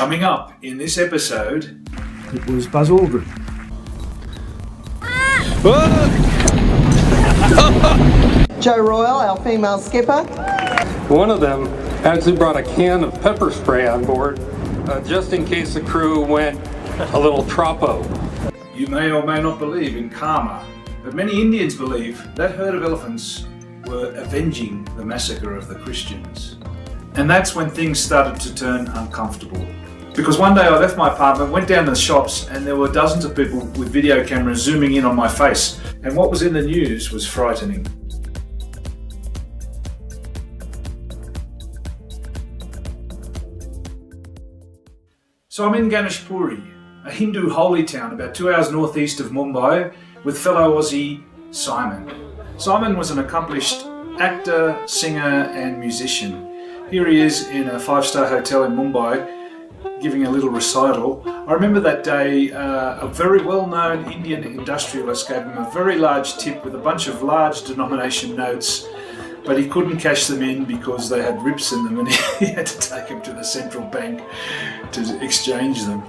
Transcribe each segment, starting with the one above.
Coming up in this episode, it was Buzz Aldrin. Joe Royal, our female skipper. One of them actually brought a can of pepper spray on board, just in case the crew went a little troppo. You may or may not believe in karma, but many Indians believe that herd of elephants were avenging the massacre of the Christians. And that's when things started to turn uncomfortable. Because one day I left my apartment, went down to the shops, and there were dozens of people with video cameras zooming in on my face. And what was in the news was frightening. So I'm in Ganeshpuri, a Hindu holy town about 2 hours northeast of Mumbai, with fellow Aussie Simon. Simon was an accomplished actor, singer and musician. Here he is in a 5-star hotel in Mumbai, giving a little recital. I remember that day a very well-known Indian industrialist gave him a very large tip with a bunch of large denomination notes, but he couldn't cash them in because they had rips in them and he had to take them to the central bank to exchange them.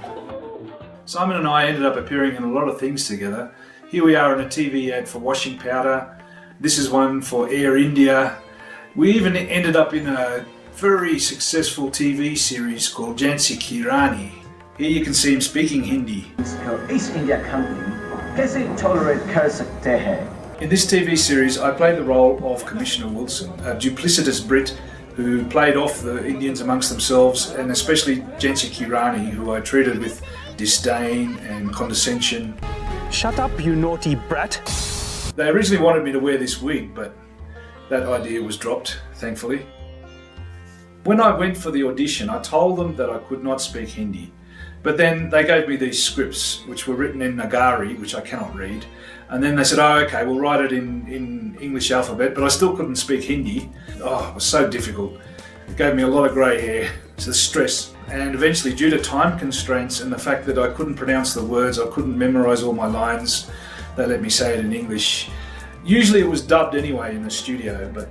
Simon and I ended up appearing in a lot of things together. Here we are in a TV ad for washing powder. This is one for Air India. We even ended up in a very successful TV series called Jhansi TV. Here you can see him speaking Hindi. East India Company कैसे tolerate कर सकते हैं? In this TV series, I played the role of Commissioner Wilson, a duplicitous Brit who played off the Indians amongst themselves, and especially Jhansi TV, who I treated with disdain and condescension. Shut up, you naughty brat. They originally wanted me to wear this wig, but that idea was dropped, thankfully. When I went for the audition, I told them that I could not speak Hindi. But then they gave me these scripts, which were written in Nagari, which I cannot read. And then they said, oh, okay, we'll write it in English alphabet, but I still couldn't speak Hindi. Oh, it was so difficult. It gave me a lot of grey hair. It's the stress. And eventually, due to time constraints and the fact that I couldn't pronounce the words, I couldn't memorise all my lines, they let me say it in English. Usually it was dubbed anyway in the studio, but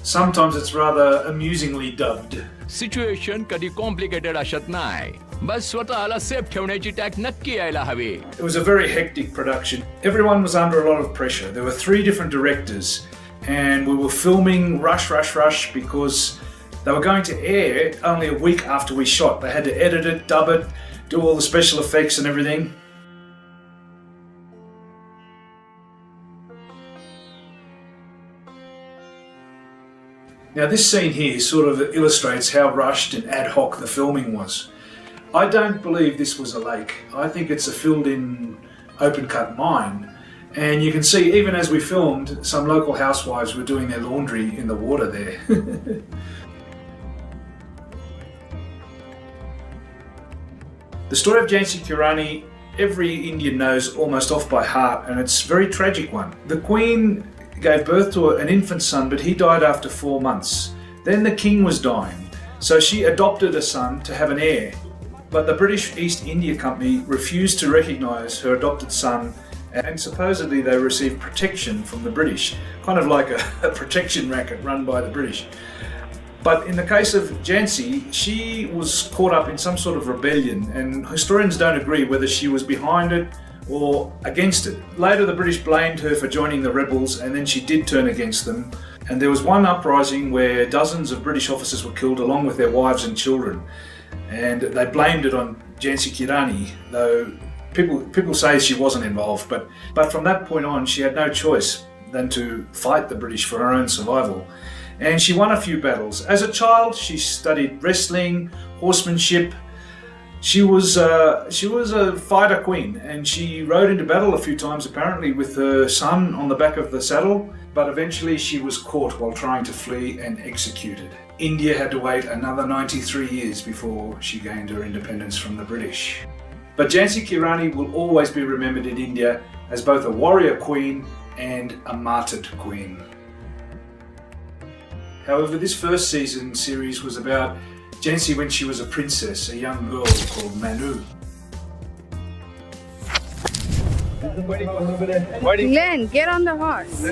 sometimes it's rather amusingly dubbed. Situation कधी complicated असत नाही. बस स्वतःला safe ठेवण्याची tack नक्की यायला हवी. It was a very hectic production. Everyone was under a lot of pressure. There were 3 different directors and we were filming rush because they were going to air only a week after we shot. They had to edit it, dub it, do all the special effects and everything. Now this scene here sort of illustrates how rushed and ad hoc the filming was. I don't believe this was a lake. I think it's a filled-in open-cut mine. And you can see, even as we filmed, some local housewives were doing their laundry in the water there. The story of Jhansi TV, every Indian knows almost off by heart, and it's a very tragic one. The Queen gave birth to an infant son, but he died after 4 months. Then the king was dying, so she adopted a son to have an heir. But the British East India Company refused to recognise her adopted son, and supposedly they received protection from the British, kind of like a protection racket run by the British. But in the case of Jhansi, she was caught up in some sort of rebellion, and historians don't agree whether she was behind it or against it. Later the British blamed her for joining the rebels, and then she did turn against them. And there was one uprising where dozens of British officers were killed along with their wives and children. And they blamed it on Jhansi TV, though people say she wasn't involved. But from that point on, she had no choice than to fight the British for her own survival. And she won a few battles. As a child, she studied wrestling, horsemanship. She was a fighter queen, and she rode into battle a few times apparently with her son on the back of the saddle, but eventually she was caught while trying to flee and executed. India had to wait another 93 years before she gained her independence from the British. But Jhansi TV will always be remembered in India as both a warrior queen and a martyred queen. However, this first season series was about Jhansi when she was a princess, a young girl called Manu. Glenn, get on the horse.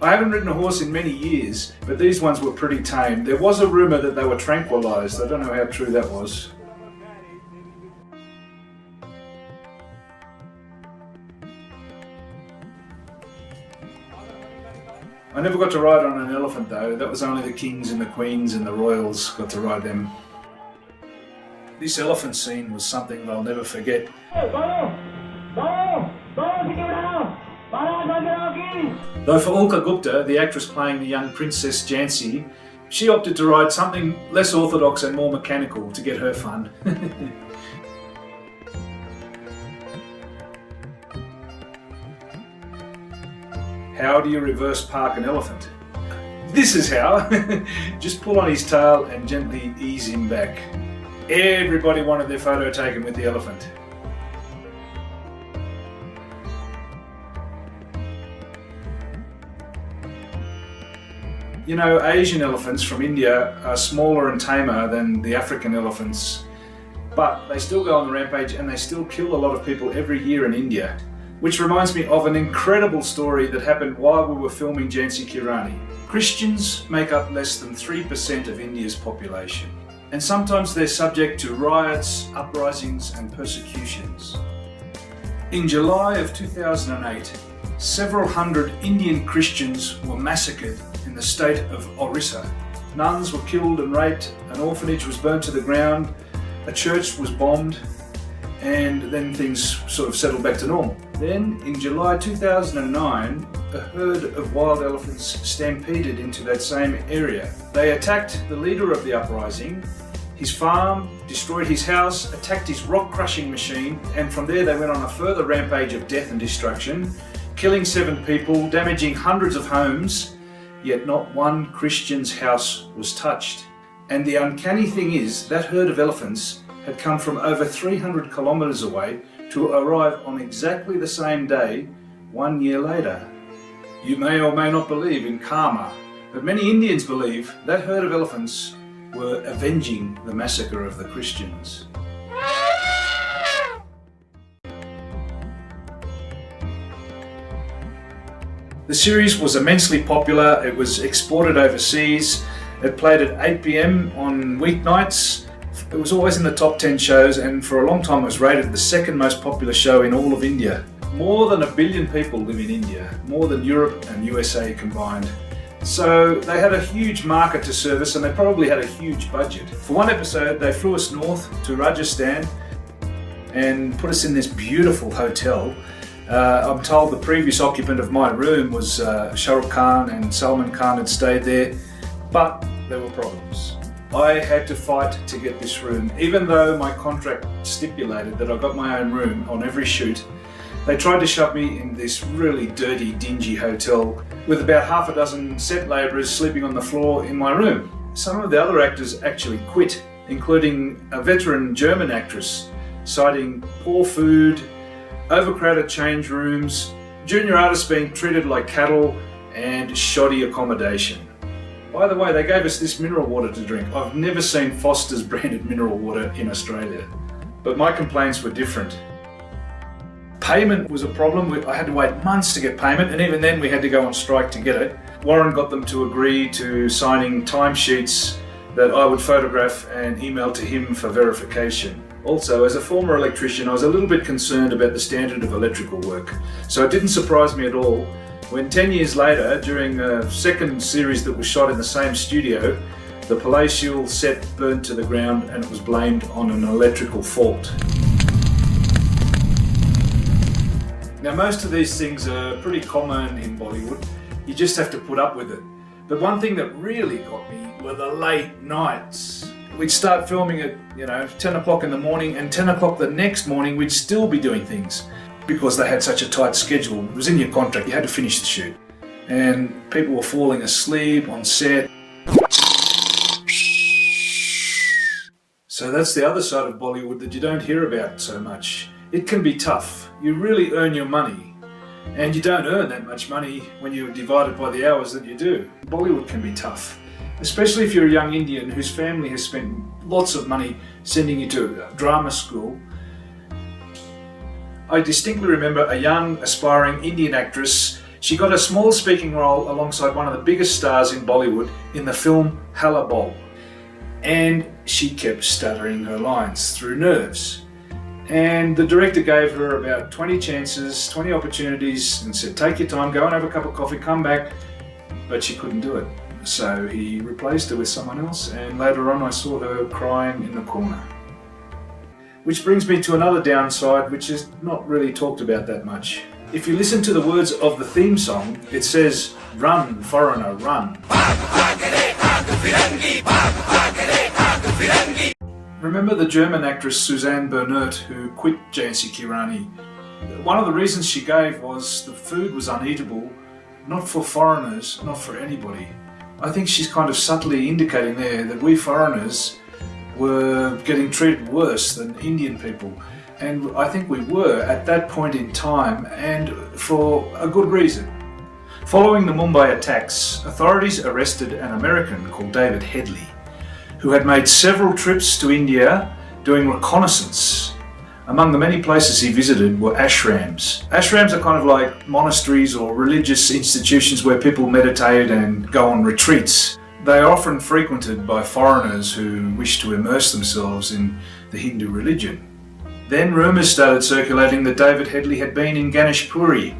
I haven't ridden a horse in many years, but these ones were pretty tame. There was a rumour that they were tranquilised. I don't know how true that was. I never got to ride on an elephant though. That was only the kings and the queens and the royals got to ride them. This elephant scene was something that I'll never forget. Though for Ulka Gupta, the actress playing the young Princess Jhansi, she opted to ride something less orthodox and more mechanical to get her fun. How do you reverse park an elephant? This is how. Just pull on his tail and gently ease him back. Everybody wanted their photo taken with the elephant. You know, Asian elephants from India are smaller and tamer than the African elephants, but they still go on the rampage and they still kill a lot of people every year in India. Which reminds me of an incredible story that happened while we were filming Jhansi Kirani. Christians make up less than 3% of India's population, and sometimes they're subject to riots, uprisings and persecutions. In July of 2008, several hundred Indian Christians were massacred in the state of Orissa. Nuns were killed and raped, an orphanage was burnt to the ground, a church was bombed, and then things sort of settled back to normal. Then, in July 2009, a herd of wild elephants stampeded into that same area. They attacked the leader of the uprising, his farm, destroyed his house, attacked his rock-crushing machine, and from there they went on a further rampage of death and destruction, killing 7 people, damaging hundreds of homes, yet not one Christian's house was touched. And the uncanny thing is, that herd of elephants had come from over 300 kilometres away to arrive on exactly the same day 1 year later. You may or may not believe in karma, but many Indians believe that herd of elephants were avenging the massacre of the Christians. The series was immensely popular. It was exported overseas. It played at 8 p.m. on weeknights. It was always in the top 10 shows, and for a long time it was rated the second most popular show in all of India. More than 1 billion people live in India, more than Europe and USA combined. So they had a huge market to service and they probably had a huge budget. For one episode they flew us north to Rajasthan and put us in this beautiful hotel. I'm told the previous occupant of my room was Shah Rukh Khan, and Salman Khan had stayed there, but there were problems. I had to fight to get this room. Even though my contract stipulated that I got my own room on every shoot, they tried to shove me in this really dirty, dingy hotel with about half a dozen set labourers sleeping on the floor in my room. Some of the other actors actually quit, including a veteran German actress, citing poor food, overcrowded change rooms, junior artists being treated like cattle, and shoddy accommodation. By the way, they gave us this mineral water to drink. I've never seen Foster's branded mineral water in Australia. But my complaints were different. Payment was a problem. I had to wait months to get payment, and even then we had to go on strike to get it. Warren got them to agree to signing timesheets that I would photograph and email to him for verification. Also, as a former electrician, I was a little bit concerned about the standard of electrical work. So it didn't surprise me at all when 10 years later, during a second series that was shot in the same studio, the palatial set burned to the ground and it was blamed on an electrical fault. Now, most of these things are pretty common in Bollywood. You just have to put up with it. But one thing that really got me were the late nights. We'd start filming at 10 o'clock in the morning, and 10 o'clock the next morning we'd still be doing things because they had such a tight schedule. It was in your contract, you had to finish the shoot. And people were falling asleep on set. So that's the other side of Bollywood that you don't hear about so much. It can be tough. You really earn your money. And you don't earn that much money when you're divided by the hours that you do. Bollywood can be tough, especially if you're a young Indian whose family has spent lots of money sending you to drama school. I distinctly remember a young, aspiring Indian actress She got a small speaking role alongside one of the biggest stars in Bollywood in the film Hala Bol. And she kept stuttering her lines through nerves. And the director gave her about 20 chances, 20 opportunities, and said, take your time, go and have a cup of coffee, come back. But she couldn't do it. So he replaced her with someone else, and later on I saw her crying in the corner. Which brings me to another downside, which is not really talked about that much. If you listen to the words of the theme song, it says, "Run, foreigner, run." Remember the German actress Susanne Bernert who quit Jhansi Kirani? One of the reasons she gave was the food was uneatable, not for foreigners, not for anybody. I think she's kind of subtly indicating there that we foreigners were getting treated worse than Indian people. And I think we were at that point in time, and for a good reason. Following the Mumbai attacks, authorities arrested an American called David Headley, who had made several trips to India doing reconnaissance. Among the many places he visited were ashrams. Ashrams are kind of like monasteries or religious institutions where people meditate and go on retreats. They are often frequented by foreigners who wish to immerse themselves in the Hindu religion. Then rumours started circulating that David Headley had been in Ganeshpuri,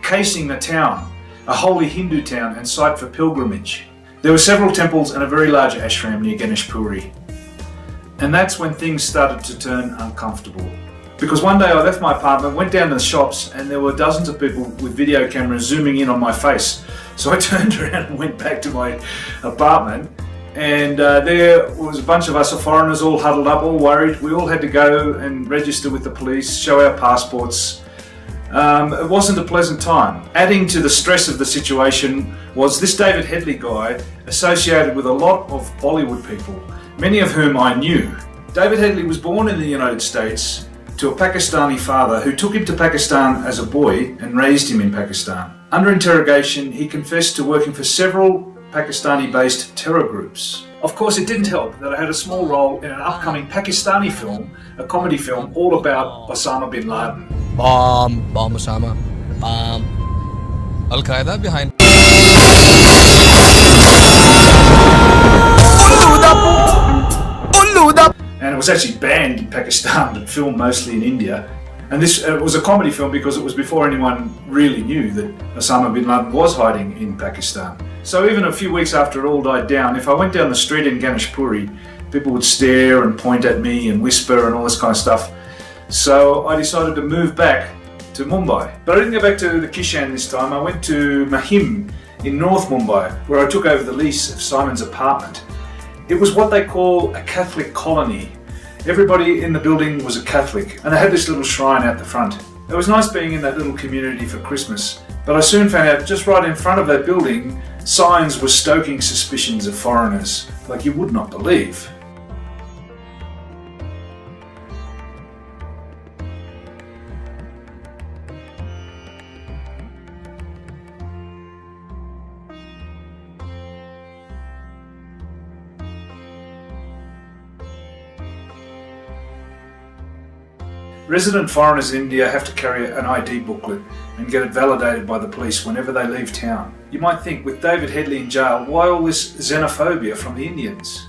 casing the town, a holy Hindu town and site for pilgrimage. There were several temples and a very large ashram near Ganeshpuri. And that's when things started to turn uncomfortable. Because one day I left my apartment, went down to the shops, and there were dozens of people with video cameras zooming in on my face. So I turned around and went back to my apartment, and there was a bunch of us foreigners all huddled up, all worried. We all had to go and register with the police, show our passports. It wasn't a pleasant time. Adding to the stress of the situation was this David Headley guy associated with a lot of Bollywood people, many of whom I knew. David Headley was born in the United States to a Pakistani father who took him to Pakistan as a boy and raised him in Pakistan. Under interrogation, he confessed to working for several Pakistani-based terror groups. Of course, it didn't help that I had a small role in an upcoming Pakistani film, a comedy film all about Osama bin Laden. Bomb Osama, bomb. Al-Qaeda behind. And it was actually banned in Pakistan, but filmed mostly in India. And this was a comedy film because it was before anyone really knew that Osama bin Laden was hiding in Pakistan. So even a few weeks after it all died down, if I went down the street in Ganeshpuri, people would stare and point at me and whisper and all this kind of stuff. So I decided to move back to Mumbai. But I didn't go back to the Kishan this time. I went to Mahim in North Mumbai, where I took over the lease of Simon's apartment. It was what they call a Catholic colony. Everybody in the building was a Catholic, and they had this little shrine out the front. It was nice being in that little community for Christmas, but I soon found out just right in front of that building, signs were stoking suspicions of foreigners, like you would not believe. Resident foreigners in India have to carry an ID booklet and get it validated by the police whenever they leave town. You might think, with David Headley in jail, why all this xenophobia from the Indians?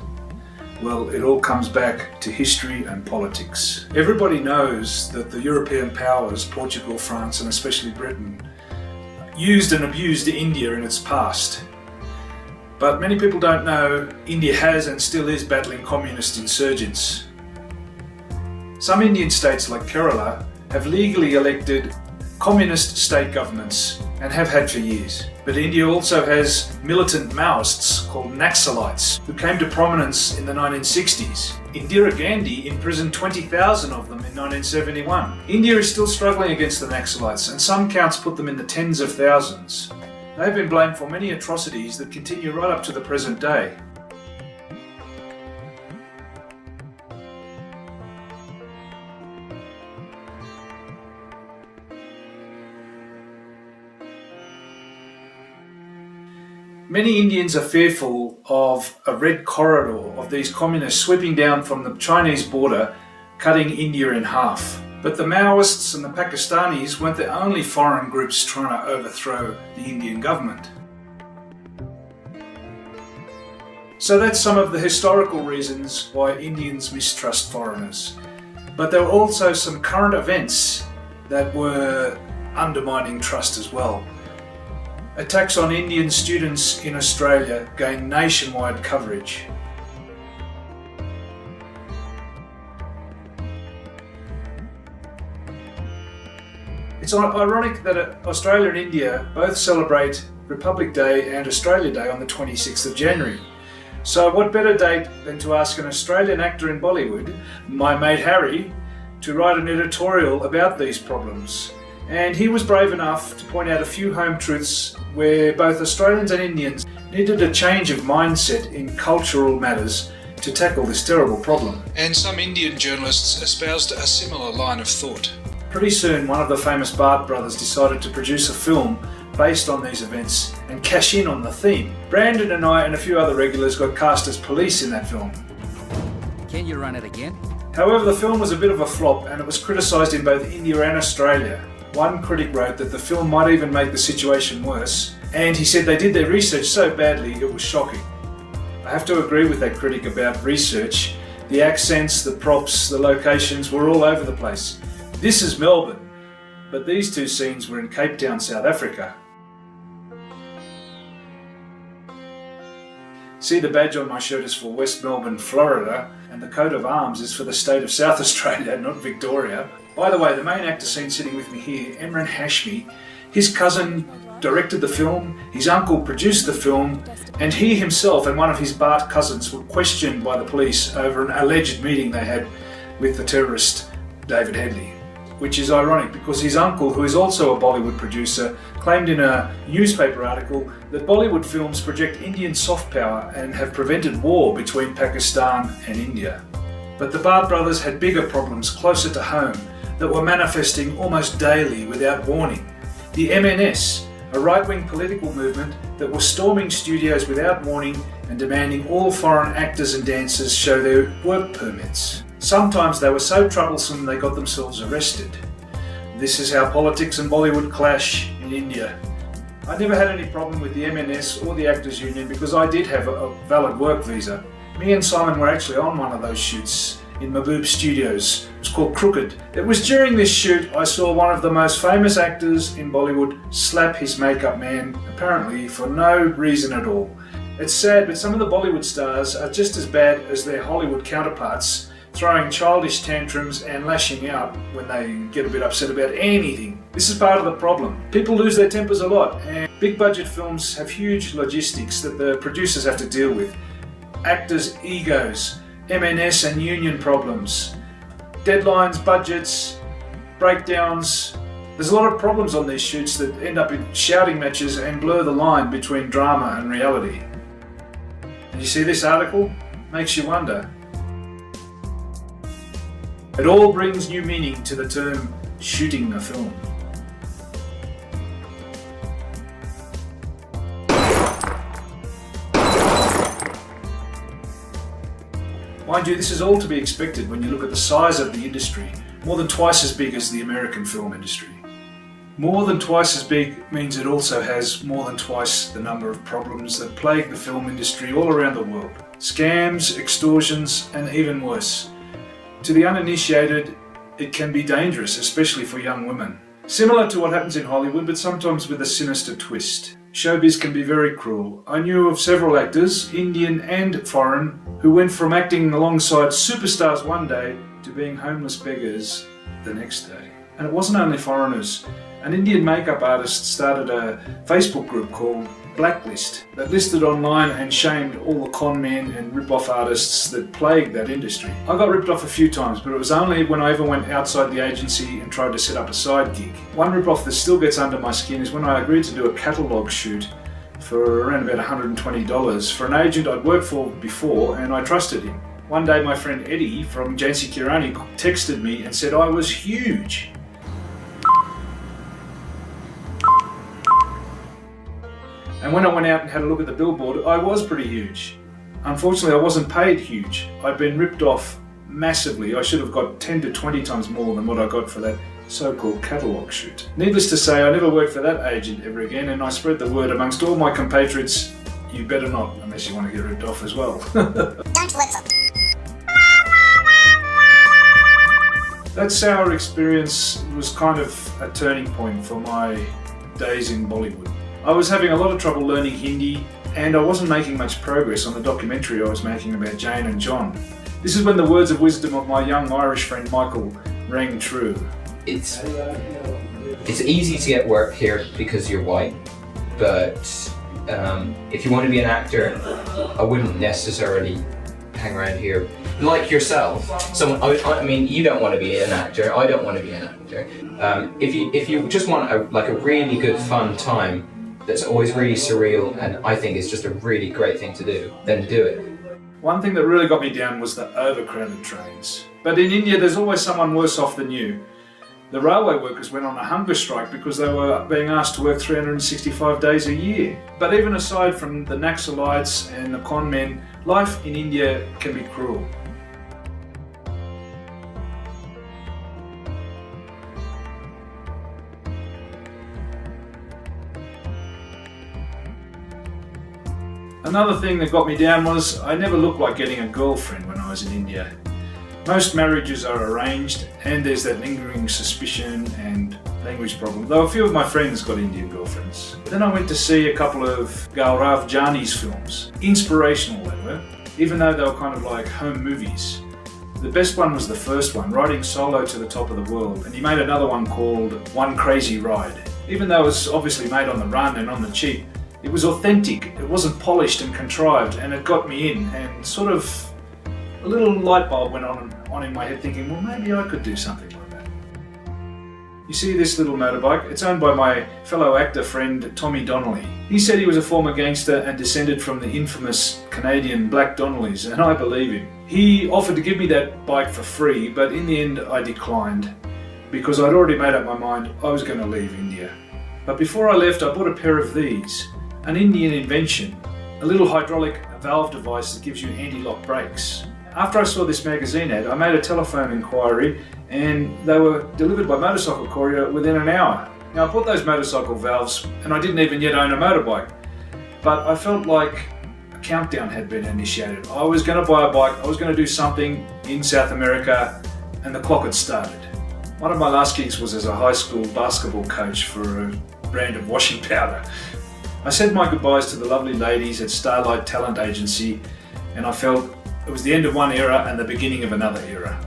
Well, it all comes back to history and politics. Everybody knows that the European powers, Portugal, France, and especially Britain, used and abused India in its past. But many people don't know India has and still is battling communist insurgents. Some Indian states like Kerala have legally elected communist state governments and have had for years. But India also has militant Maoists called Naxalites who came to prominence in the 1960s. Indira Gandhi imprisoned 20,000 of them in 1971. India is still struggling against the Naxalites, and some counts put them in the tens of thousands. They've been blamed for many atrocities that continue right up to the present day. Many Indians are fearful of a red corridor of these communists sweeping down from the Chinese border, cutting India in half. But the Maoists and the Pakistanis weren't the only foreign groups trying to overthrow the Indian government. So that's some of the historical reasons why Indians mistrust foreigners. But there were also some current events that were undermining trust as well. Attacks on Indian students in Australia gained nationwide coverage. It's ironic that Australia and India both celebrate Republic Day and Australia Day on the 26th of January. So what better date than to ask an Australian actor in Bollywood, my mate Harry, to write an editorial about these problems. And he was brave enough to point out a few home truths where both Australians and Indians needed a change of mindset in cultural matters to tackle this terrible problem. And some Indian journalists espoused a similar line of thought. Pretty soon, one of the famous Bart brothers decided to produce a film based on these events and cash in on the theme. Brandon and I and a few other regulars got cast as police in that film. Can you run it again? However, the film was a bit of a flop and it was criticised in both India and Australia. One critic wrote that the film might even make the situation worse, and he said they did their research so badly it was shocking. I have to agree with that critic about research. The accents, the props, the locations were all over the place. This is Melbourne, but these two scenes were in Cape Town, South Africa. See, the badge on my shirt is for West Melbourne, Florida, and the coat of arms is for the state of South Australia, not Victoria. By the way, the main actor seen sitting with me here, Emran Hashmi, his cousin directed the film, his uncle produced the film, and he himself and one of his Bart cousins were questioned by the police over an alleged meeting they had with the terrorist David Headley. Which is ironic because his uncle, who is also a Bollywood producer, claimed in a newspaper article that Bollywood films project Indian soft power and have prevented war between Pakistan and India. But the Bart brothers had bigger problems closer to home that were manifesting almost daily without warning. The MNS, a right-wing political movement that was storming studios without warning and demanding all foreign actors and dancers show their work permits. Sometimes they were so troublesome they got themselves arrested. This is how politics and Bollywood clash in India. I never had any problem with the MNS or the Actors Union because I did have a valid work visa. Me and Simon were actually on one of those shoots in Mahboob Studios. It was called Crooked. It was during this shoot I saw one of the most famous actors in Bollywood slap his makeup man, apparently for no reason at all. It's sad, but some of the Bollywood stars are just as bad as their Hollywood counterparts, throwing childish tantrums and lashing out when they get a bit upset about anything. This is part of the problem. People lose their tempers a lot, and big budget films have huge logistics that the producers have to deal with. Actors' egos, MNS and union problems, deadlines, budgets, breakdowns. There's a lot of problems on these shoots that end up in shouting matches and blur the line between drama and reality. And you see this article? Makes you wonder. It all brings new meaning to the term shooting a film. Mind you, this is all to be expected when you look at the size of the industry, more than twice as big as the American film industry. More than twice as big means it also has more than twice the number of problems that plague the film industry all around the world. Scams, extortions, and even worse. To the uninitiated, it can be dangerous, especially for young women. Similar to what happens in Hollywood, but sometimes with a sinister twist. Showbiz can be very cruel. I knew of several actors, Indian and foreign, who went from acting alongside superstars one day to being homeless beggars the next day. And it wasn't only foreigners. An Indian makeup artist started a Facebook group called Blacklist that listed online and shamed all the con men and rip-off artists that plagued that industry. I got ripped off a few times, but it was only when I ever went outside the agency and tried to set up a side gig. One rip-off that still gets under my skin is when I agreed to do a catalogue shoot for around about $120 for an agent I'd worked for before and I trusted him. One day my friend Eddie from Jhansi TV texted me and said I was huge. And when I went out and had a look at the billboard, I was pretty huge. Unfortunately, I wasn't paid huge. I'd been ripped off massively. I should have got 10 to 20 times more than what I got for that so-called catalogue shoot. Needless to say, I never worked for that agent ever again, and I spread the word amongst all my compatriots, you better not, unless you want to get ripped off as well. Don't listen. That sour experience was kind of a turning point for my days in Bollywood. I was having a lot of trouble learning Hindi, and I wasn't making much progress on the documentary I was making about Jane and John. This is when the words of wisdom of my young Irish friend Michael rang true. It's easy to get work here because you're white, but if you want to be an actor, I wouldn't necessarily hang around here. Like yourself, I mean, you don't want to be an actor, I don't want to be an actor. If you just want a really good fun time that's always really surreal and I think it's just a really great thing to do, then do it. One thing that really got me down was the overcrowded trains. But in India, there's always someone worse off than you. The railway workers went on a hunger strike because they were being asked to work 365 days a year. But even aside from the Naxalites and the con men, life in India can be cruel. Another thing that got me down was I never looked like getting a girlfriend when I was in India. Most marriages are arranged and there's that lingering suspicion and language problem, though a few of my friends got Indian girlfriends. Then I went to see a couple of Gaurav Jani's films. Inspirational they were, even though they were kind of like home movies. The best one was the first one, riding solo to the top of the world, and he made another one called One Crazy Ride. Even though it was obviously made on the run and on the cheap, it was authentic, it wasn't polished and contrived, and it got me in, and sort of a little light bulb went on in my head thinking, well, maybe I could do something like that. You see this little motorbike? It's owned by my fellow actor friend Tommy Donnelly. He said he was a former gangster and descended from the infamous Canadian Black Donnellys, and I believe him. He offered to give me that bike for free, but in the end I declined because I'd already made up my mind I was going to leave India. But before I left, I bought a pair of these, an Indian invention, a little hydraulic valve device that gives you anti-lock brakes. After I saw this magazine ad, I made a telephone inquiry and they were delivered by motorcycle courier within an hour. Now I bought those motorcycle valves and I didn't even yet own a motorbike, but I felt like a countdown had been initiated. I was going to buy a bike, I was going to do something in South America, and the clock had started. One of my last gigs was as a high school basketball coach for a brand of washing powder. I said my goodbyes to the lovely ladies at Starlight Talent Agency, and I felt it was the end of one era and the beginning of another era.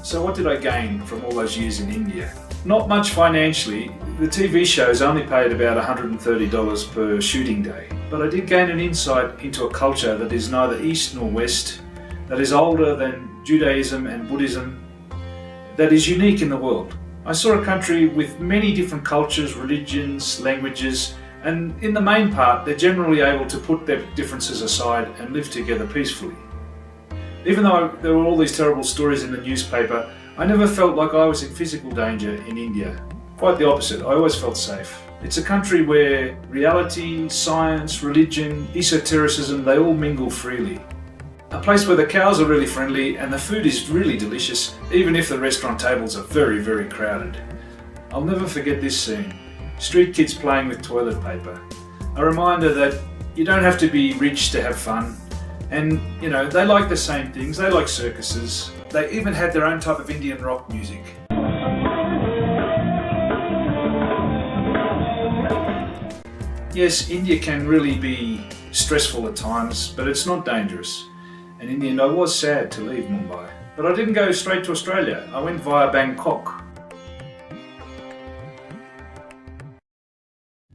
So what did I gain from all those years in India? Not much financially. The TV shows only paid about $130 per shooting day. But I did gain an insight into a culture that is neither East nor West, that is older than Judaism and Buddhism, that is unique in the world. I saw a country with many different cultures, religions, languages, and in the main part, they're generally able to put their differences aside and live together peacefully. Even though there were all these terrible stories in the newspaper, I never felt like I was in physical danger in India. Quite the opposite, I always felt safe. It's a country where reality, science, religion, esotericism, they all mingle freely. A place where the cows are really friendly and the food is really delicious, even if the restaurant tables are very, very crowded. I'll never forget this scene. Street kids playing with toilet paper. A reminder that you don't have to be rich to have fun. And, you know, they like the same things. They like circuses. They even had their own type of Indian rock music. Yes, India can really be stressful at times, but it's not dangerous. And in the end, I was sad to leave Mumbai. But I didn't go straight to Australia. I went via Bangkok.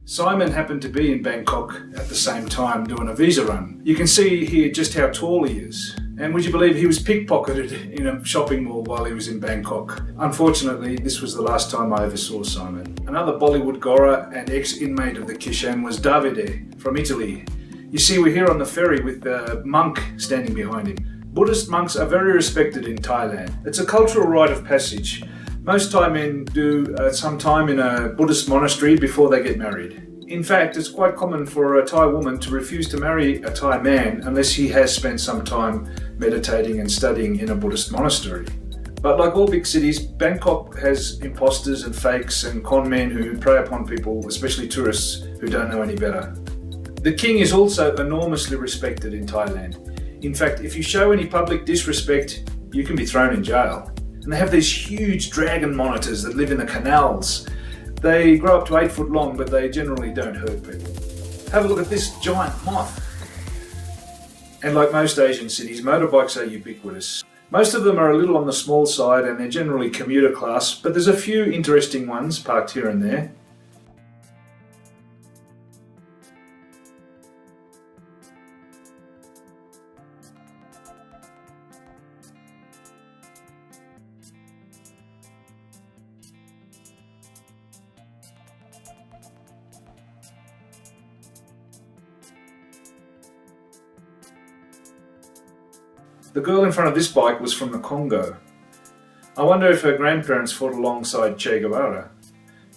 Simon happened to be in Bangkok at the same time doing a visa run. You can see here just how tall he is. And would you believe he was pickpocketed in a shopping mall while he was in Bangkok? Unfortunately, this was the last time I ever saw Simon. Another Bollywood Gora and ex-inmate of the Kishan was Davide from Italy. You see, we're here on the ferry with a monk standing behind him. Buddhist monks are very respected in Thailand. It's a cultural rite of passage. Most Thai men do some time in a Buddhist monastery before they get married. In fact, it's quite common for a Thai woman to refuse to marry a Thai man unless he has spent some time meditating and studying in a Buddhist monastery. But like all big cities, Bangkok has imposters and fakes and con men who prey upon people, especially tourists who don't know any better. The king is also enormously respected in Thailand. In fact, if you show any public disrespect, you can be thrown in jail. And they have these huge dragon monitors that live in the canals. They grow up to 8 foot long, but they generally don't hurt people. Have a look at this giant moth. And like most Asian cities, motorbikes are ubiquitous. Most of them are a little on the small side and they're generally commuter class, but there's a few interesting ones parked here and there. The girl in front of this bike was from the Congo. I wonder if her grandparents fought alongside Che Guevara,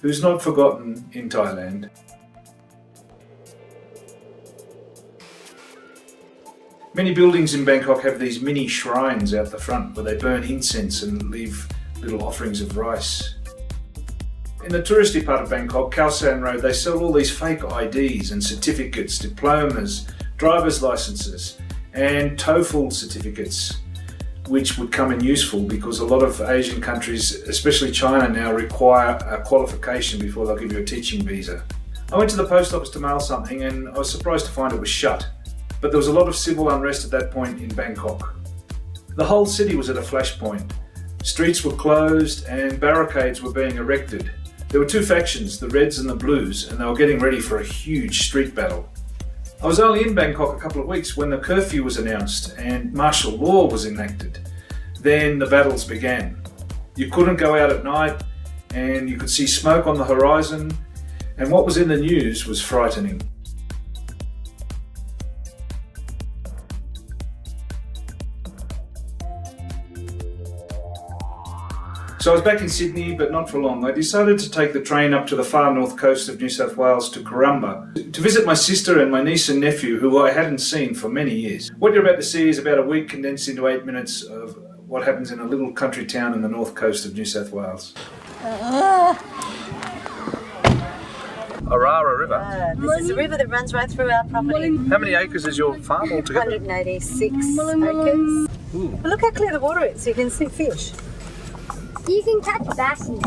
who's not forgotten in Thailand. Many buildings in Bangkok have these mini shrines out the front where they burn incense and leave little offerings of rice. In the touristy part of Bangkok, Khao San Road, they sell all these fake IDs and certificates, diplomas, driver's licenses, and TOEFL certificates, which would come in useful because a lot of Asian countries, especially China now, require a qualification before they'll give you a teaching visa. I went to the post office to mail something and I was surprised to find it was shut, but there was a lot of civil unrest at that point in Bangkok. The whole city was at a flashpoint. Streets were closed and barricades were being erected. There were two factions, the Reds and the Blues, and they were getting ready for a huge street battle. I was only in Bangkok a couple of weeks when the curfew was announced and martial law was enacted. Then the battles began. You couldn't go out at night and you could see smoke on the horizon, and what was in the news was frightening. So I was back in Sydney, but not for long. I decided to take the train up to the far north coast of New South Wales to Currumbin to visit my sister and my niece and nephew, who I hadn't seen for many years. What you're about to see is about a week condensed into 8 minutes of what happens in a little country town in the north coast of New South Wales. Arara River. This is a river that runs right through our property. How many acres is your farm altogether? 186 acres. But look how clear the water is, you can see fish. You can catch basses.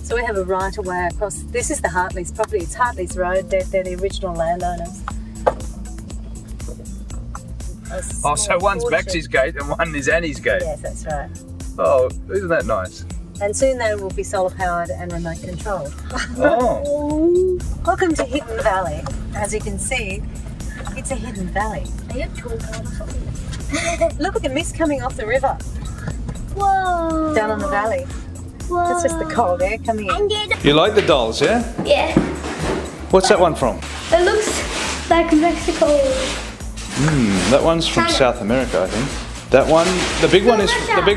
So we have a right of way across. This is the Hartley's property. It's Hartley's Road. They're the original landowners. Oh, so one's Maxie's gate and one is Annie's gate. Yes, that's right. Oh, isn't that nice? And soon they will be solar powered and remote controlled. Oh. Welcome to Hidden Valley. As you can see, it's a hidden valley. Are you a tour guide or something? Look at the mist coming off the river. Whoa. Down on the valley. Whoa. That's just the cold air coming in. You like the dolls, yeah? Yeah. What's that one from? It looks like Mexico. That one's from China. South America, I think. That one, the big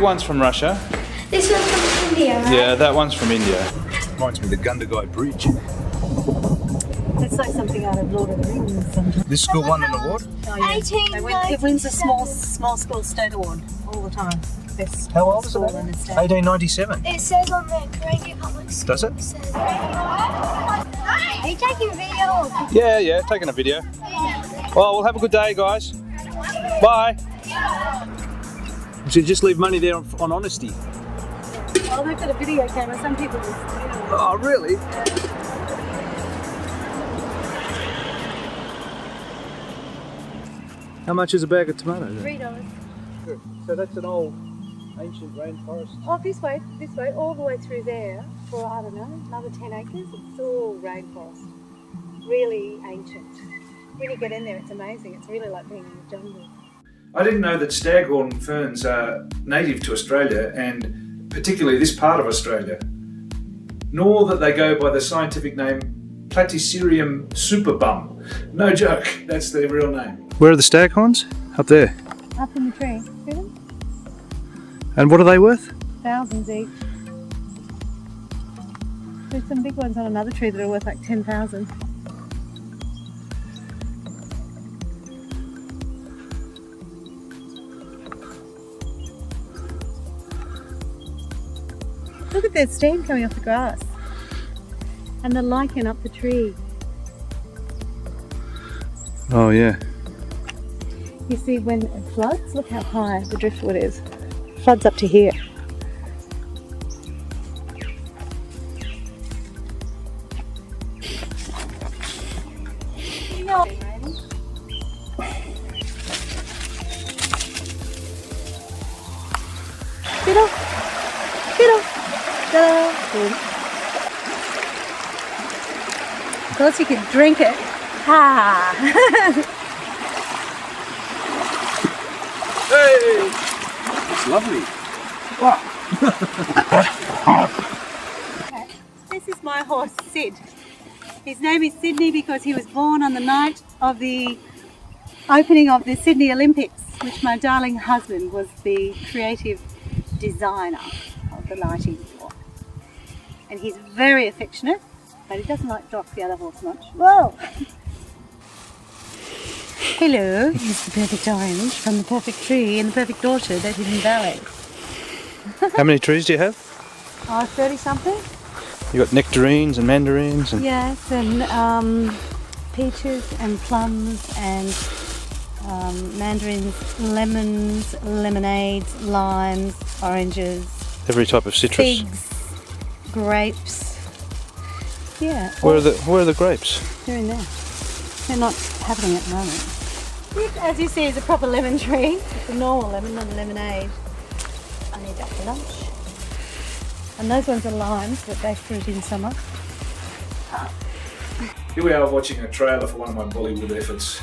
one's from Russia. This one's from India, right? Yeah, that one's from India. Reminds me of the Gundagai Bridge. It's like something out of Lord of the Rings. Sometimes. This school won an award? Oh, yeah. It wins a small school state award all the time. Best How old is school it? in the state. 1897. It says on there, Gravy Public School. Does it? Are you taking a video? Yeah, taking a video. Well, we'll have a good day, guys. Bye. You should just leave money there on honesty. Oh, they've got a video camera. Some people just Oh, really? How much is a bag of tomatoes? $3. So that's an old ancient rainforest. Oh, this way, all the way through there for, I don't know, another 10 acres. It's all rainforest. Really ancient. When you get in there, it's amazing. It's really like being in the jungle. I didn't know that staghorn ferns are native to Australia and particularly this part of Australia, nor that they go by the scientific name Platycerium superbum. No joke, that's their real name. Where are the staghorns? Up there. Up in the tree. See them? And what are they worth? Thousands each. There's some big ones on another tree that are worth like 10,000. Look at the steam coming off the grass. And the lichen up the tree. Oh yeah. You see when it floods, look how high the driftwood is. It floods up to here. Fiddle, fiddle, da. Of course you could drink it. Ah! Hey! It's lovely. Okay. This is my horse, Sid. His name is Sydney because he was born on the night of the opening of the Sydney Olympics, which my darling husband was the creative designer of the lighting for. And he's very affectionate, but he doesn't like Doc, the other horse, much. Whoa! Hello, he's the perfect orange from the perfect tree and the perfect orchard at Hidden Valley. How many trees do you have? 30 something? You got nectarines and mandarins and Yes, and peaches and plums and mandarins, lemons, lemonades, limes, oranges, every type of citrus. figs, grapes. Yeah. Where are the grapes? They're in there. They're not happening at the moment. This, as you see, is a proper lemon tree. It's a normal lemon, not a lemonade. I need that for lunch. And those ones are limes, but they fruit in summer. Here we are watching a trailer for one of my Bollywood efforts.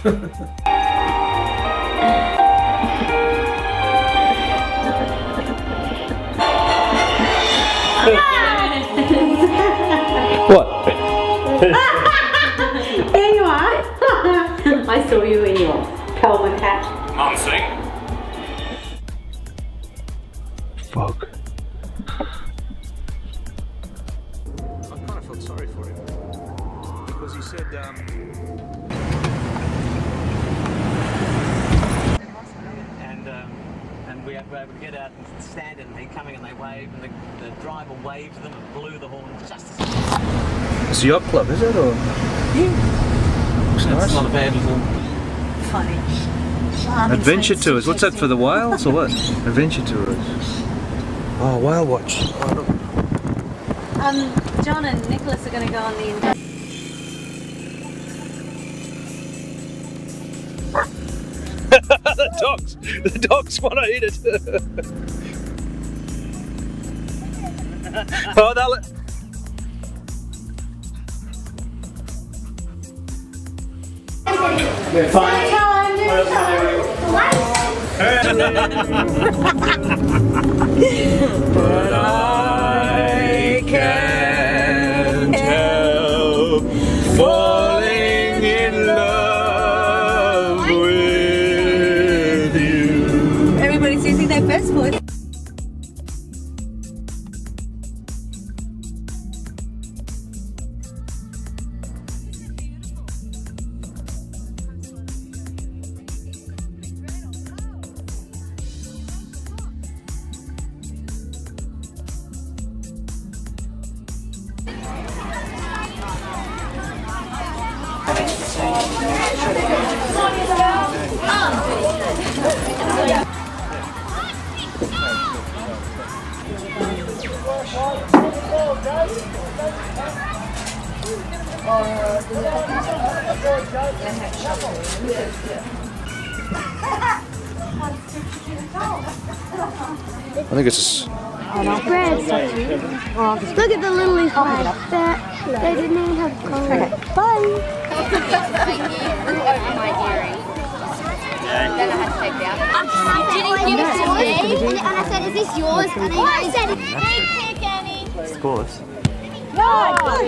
What? There you are. I saw you in your Coleman hat. Mum sing. Fog. I kind of felt sorry for him because he said and we were able to get out and stand and they're coming and they waved and the driver waved to them and blew the horn just as It's a yacht club, is it? Or? yeah. Looks nice. It's not a bad little Funny. Adventure tours. What's that, for the whales or what? Adventure tours. Oh, whale watch. Oh, look. John and Nicholas are going to go on the. The dogs want to eat it. Oh, they'll. We're fine. But I can't help falling in love with you. Everybody's using their best foot. I think it's. Bread. Look at the lily flag. They didn't even have color. Okay. Bye. Then I had to take it out. You didn't give it to me. And I said, is this yours? And I said, hey, pick any. scores. No! Good!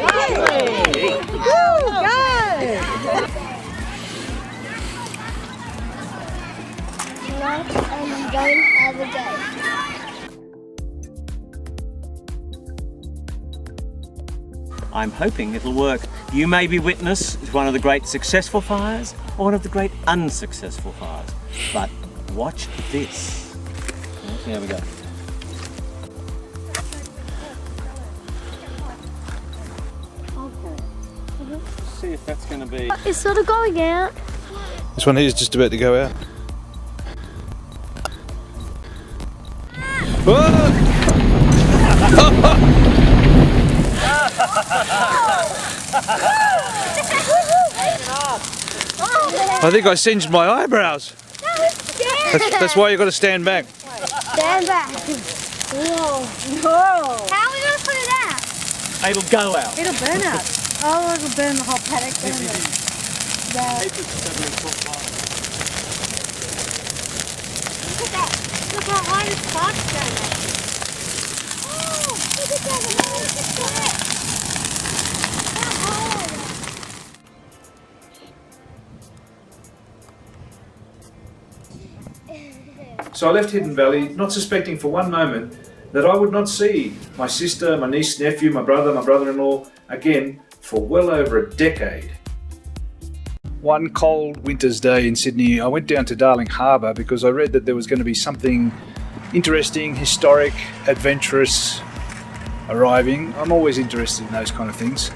Good! And don't have a day. I'm hoping it'll work. You may be witness to one of the great successful fires or one of the great unsuccessful fires. But watch this. Here we go. if that's going to be... It's sort of going out. This one here is just about to go out. I think I singed my eyebrows. That's why you've got to stand back. Stand back. Whoa. Whoa. How are we going to put it out? It'll go out. It'll burn out. Oh, it'll burn the whole paddock. Look at that. Look how high the sparks going up. Oh, look at that. Look at that. So I left Hidden Valley, not suspecting for one moment that I would not see my sister, my niece, nephew, my brother, my brother-in-law again for well over a decade. One cold winter's day in Sydney, I went down to Darling Harbour because I read that there was going to be something interesting, historic, adventurous arriving. I'm always interested in those kind of things.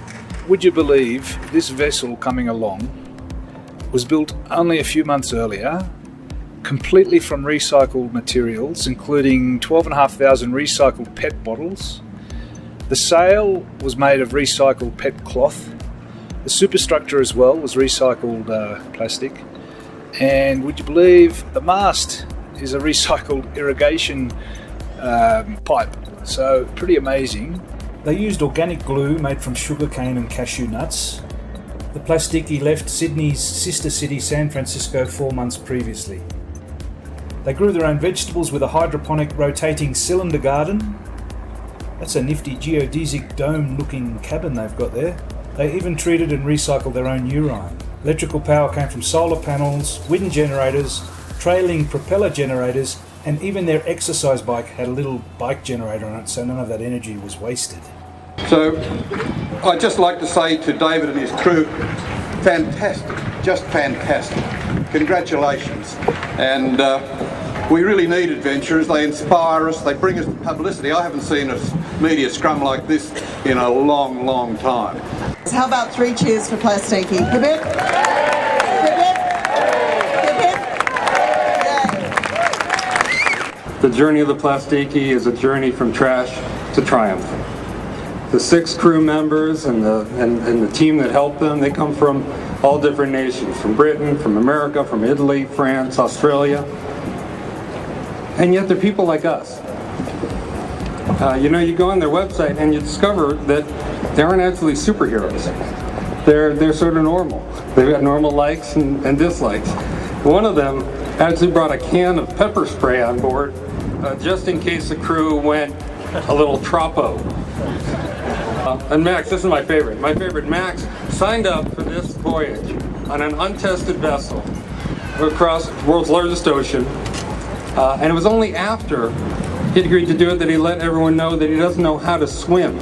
Would you believe this vessel coming along was built only a few months earlier, completely from recycled materials, including 12,500 recycled PET bottles. The sail was made of recycled PET cloth. The superstructure as well was recycled plastic. And would you believe the mast is a recycled irrigation pipe. So pretty amazing. They used organic glue made from sugarcane and cashew nuts. The Plastiki left Sydney's sister city San Francisco 4 months previously. They grew their own vegetables with a hydroponic rotating cylinder garden. That's a nifty geodesic dome-looking cabin they've got there. They even treated and recycled their own urine. Electrical power came from solar panels, wind generators, trailing propeller generators, and even their exercise bike had a little bike generator on it, so none of that energy was wasted. So, I'd just like to say to David and his crew, fantastic, just fantastic. Congratulations. And we really need adventurers. They inspire us, they bring us publicity. I haven't seen a media scrum like this in a long, long time. How about 3 cheers for Plastiki? Hip hip. Hip hip. Hip hip. The journey of the Plastiki is a journey from trash to triumph. The 6 crew members and the team that helped them, they come from all different nations, from Britain, from America, from Italy, France, Australia. And yet they're people like us. You know, you go on their website and you discover that they aren't actually superheroes. They're sort of normal. They've got normal likes and dislikes. One of them actually brought a can of pepper spray on board just in case the crew went a little troppo. And Max, this is my favorite. My favorite, Max signed up for this voyage on an untested vessel across the world's largest ocean. And it was only after he agreed to do it that he let everyone know that he doesn't know how to swim.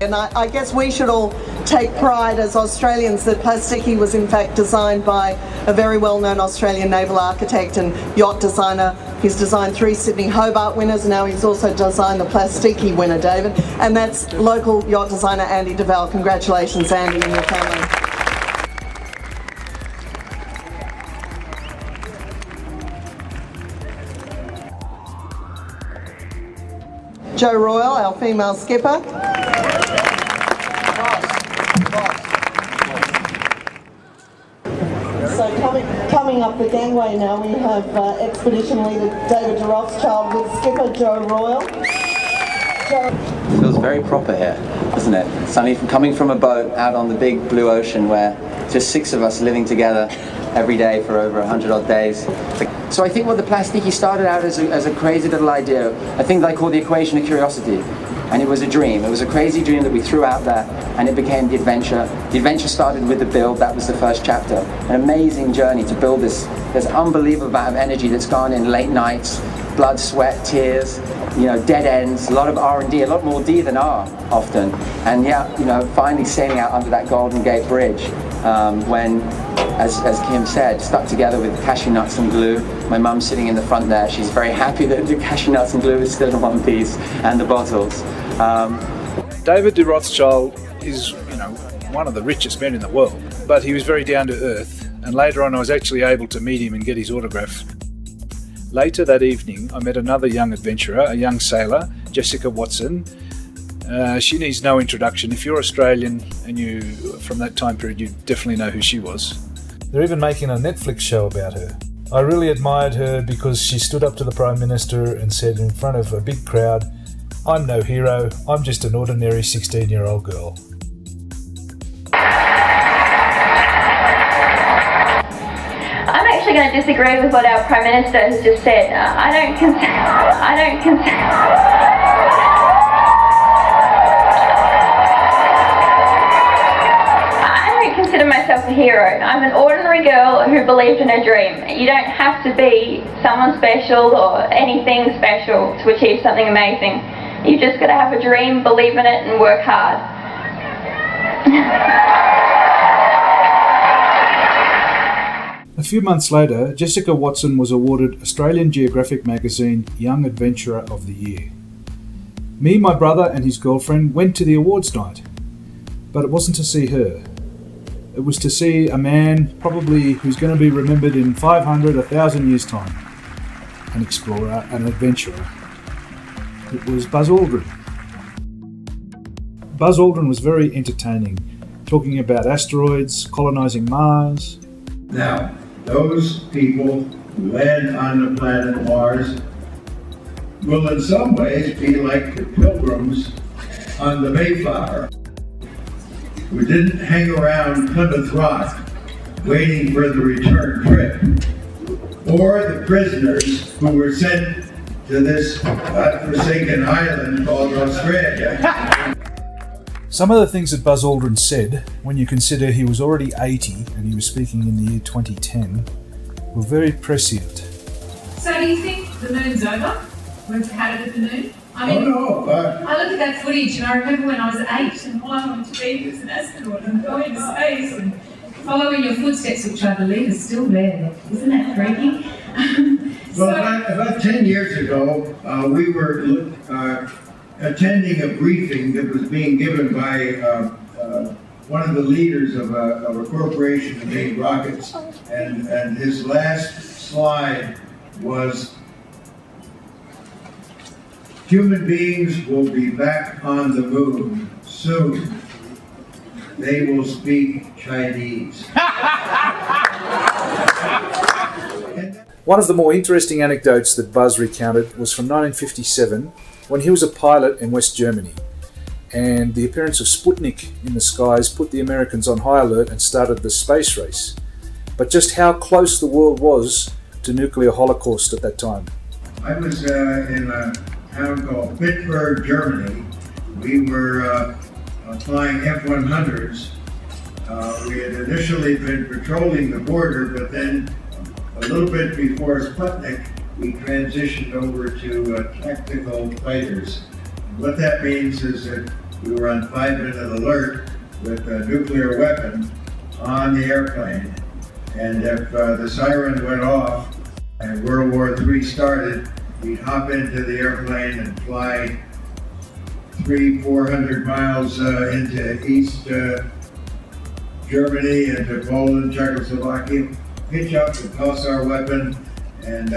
And I guess we should all take pride as Australians that Plastiki was in fact designed by a very well-known Australian naval architect and yacht designer. He's designed 3 Sydney Hobart winners, now he's also designed the Plastiki winner, David, and that's local yacht designer Andy DeVal. Congratulations, Andy, and your family. Jo Royal, our female skipper. So coming up the gangway now, we have expedition leader David de Rothschild with skipper Jo Royal. It feels very proper here, doesn't it? Suddenly coming from a boat out on the big blue ocean where just 6 of us living together every day for over 100 odd days. So I think what the Plastiki started out as a crazy little idea, I think they call the equation of curiosity. And it was a dream. It was a crazy dream that we threw out there, and it became the adventure. The adventure started with the build. That was the first chapter. An amazing journey to build this. There's an unbelievable amount of energy that's gone in, late nights, blood, sweat, tears, you know, dead ends, a lot of R&D, a lot more D than R often. And yeah, you know, finally sailing out under that Golden Gate Bridge when, as Kim said, stuck together with cashew nuts and glue. My mum's sitting in the front there. She's very happy that the cashew nuts and glue is still in one piece, and the bottles. David de Rothschild is, one of the richest men in the world, but he was very down to earth, and later on I was actually able to meet him and get his autograph. Later that evening, I met another young adventurer, a young sailor, Jessica Watson. She needs no introduction. If you're Australian and you from that time period, you definitely know who she was. They're even making a Netflix show about her. I really admired her because she stood up to the Prime Minister and said in front of a big crowd, "I'm no hero, I'm just an ordinary 16-year-old girl." I'm actually going to disagree with what our Prime Minister has just said. I don't consider myself a hero. I'm an ordinary girl who believed in her dream. You don't have to be someone special or anything special to achieve something amazing. You just got to have a dream, believe in it, and work hard. A few months later, Jessica Watson was awarded Australian Geographic Magazine Young Adventurer of the Year. Me, my brother and his girlfriend went to the awards night, but it wasn't to see her. It was to see a man probably who's going to be remembered in 500, 1,000 years' time. An explorer, an adventurer. It was Buzz Aldrin. Buzz Aldrin was very entertaining, talking about asteroids, colonising Mars. Now, those people who land on the planet Mars will in some ways be like the pilgrims on the Mayflower, who didn't hang around Plymouth Rock waiting for the return trip, or the prisoners who were sent to this godforsaken island called Australia. Some of the things that Buzz Aldrin said, when you consider he was already 80 and he was speaking in the year 2010, were very prescient. So do you think the moon's over? We've had it at the moon? I mean, I look at that footage and I remember when I was 8 and all I wanted to be was an astronaut and go into space and follow in your footsteps, which I believe is still there. Isn't that freaky? Well, about 10 years ago, we were attending a briefing that was being given by one of the leaders of a corporation that made rockets, and his last slide was, "Human beings will be back on the moon soon. They will speak Chinese." One of the more interesting anecdotes that Buzz recounted was from 1957, when he was a pilot in West Germany, and the appearance of Sputnik in the skies put the Americans on high alert and started the space race. But just how close the world was to nuclear holocaust at that time. I was in a town called Bitburg, Germany. We were flying F-100s. We had initially been patrolling the border, but then a little bit before Sputnik, we transitioned over to tactical fighters. And what that means is that we were on 5-minute alert with a nuclear weapon on the airplane. And if the siren went off and World War III started, we'd hop into the airplane and fly 300-400 miles into East Germany, into Poland, Czechoslovakia, pitch up and toss our weapon, and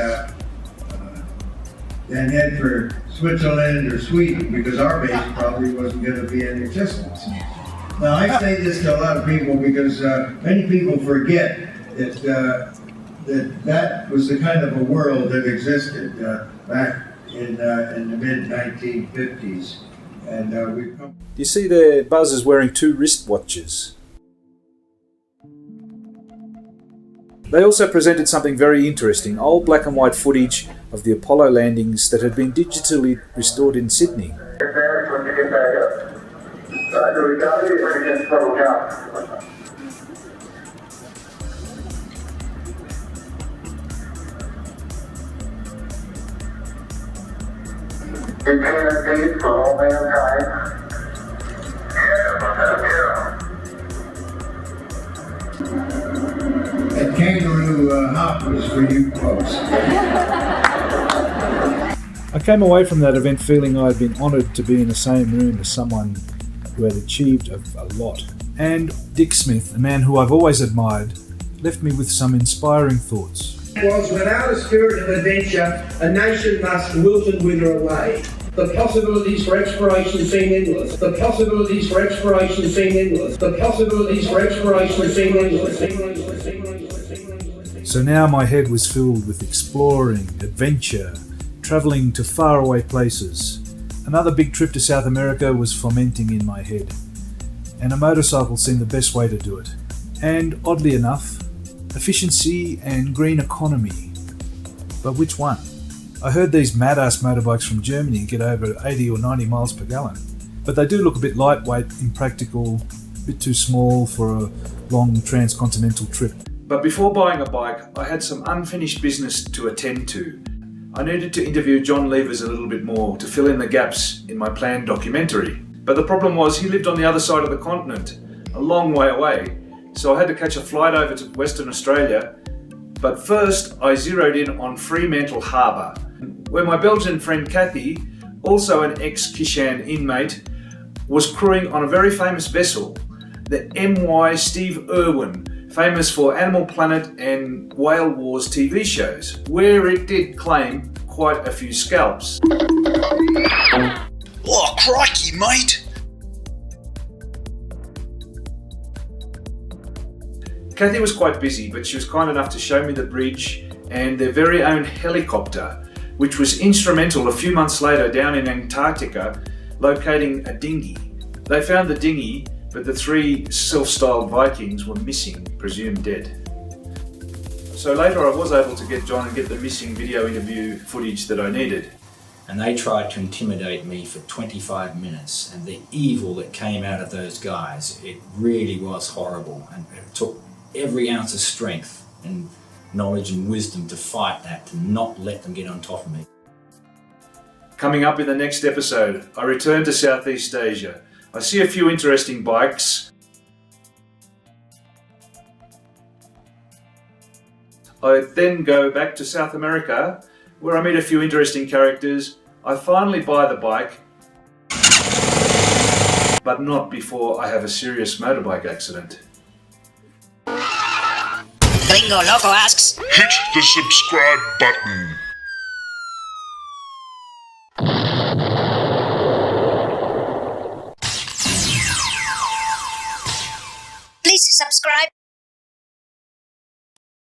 then head for Switzerland or Sweden, because our base probably wasn't going to be in existence. Now, I say this to a lot of people because many people forget that was the kind of a world that existed back in the mid-1950s. And we've come. You see there, Buzz is wearing 2 wristwatches. They also presented something very interesting, old black and white footage of the Apollo landings that had been digitally restored in Sydney. Infinity for all mankind. That kangaroo hop was for you folks. I came away from that event feeling I had been honoured to be in the same room as someone who had achieved a lot. And Dick Smith, a man who I've always admired, left me with some inspiring thoughts. Was without a spirit of adventure, a nation must wilt and wither away. The possibilities for exploration seem endless. The possibilities for exploration seem endless. The possibilities for exploration seem endless. So now my head was filled with exploring, adventure, travelling to faraway places. Another big trip to South America was fomenting in my head, and a motorcycle seemed the best way to do it. And oddly enough, efficiency and green economy. But which one? I heard these mad-ass motorbikes from Germany get over 80 or 90 miles per gallon, but they do look a bit lightweight, impractical, a bit too small for a long transcontinental trip. But before buying a bike, I had some unfinished business to attend to. I needed to interview John Levers a little bit more to fill in the gaps in my planned documentary. But the problem was he lived on the other side of the continent, a long way away, so I had to catch a flight over to Western Australia. But first I zeroed in on Freemantle Harbour, where my Belgian friend Kathy, also an ex-Kishan inmate, was crewing on a very famous vessel, the MY Steve Irwin, famous for Animal Planet and Whale Wars TV shows, where it did claim quite a few scalps. Oh, crikey, mate! Kathy was quite busy, but she was kind enough to show me the bridge and their very own helicopter, which was instrumental a few months later down in Antarctica, locating a dinghy. They found the dinghy, but the 3 self-styled Vikings were missing, presumed dead. So later I was able to get John and get the missing video interview footage that I needed. And they tried to intimidate me for 25 minutes, and the evil that came out of those guys, it really was horrible, and it took every ounce of strength and knowledge and wisdom to fight that, to not let them get on top of me. Coming up in the next episode, I return to Southeast Asia. I see a few interesting bikes. I then go back to South America, where I meet a few interesting characters. I finally buy the bike, but not before I have a serious motorbike accident. Gringo Loco asks, hit the subscribe button.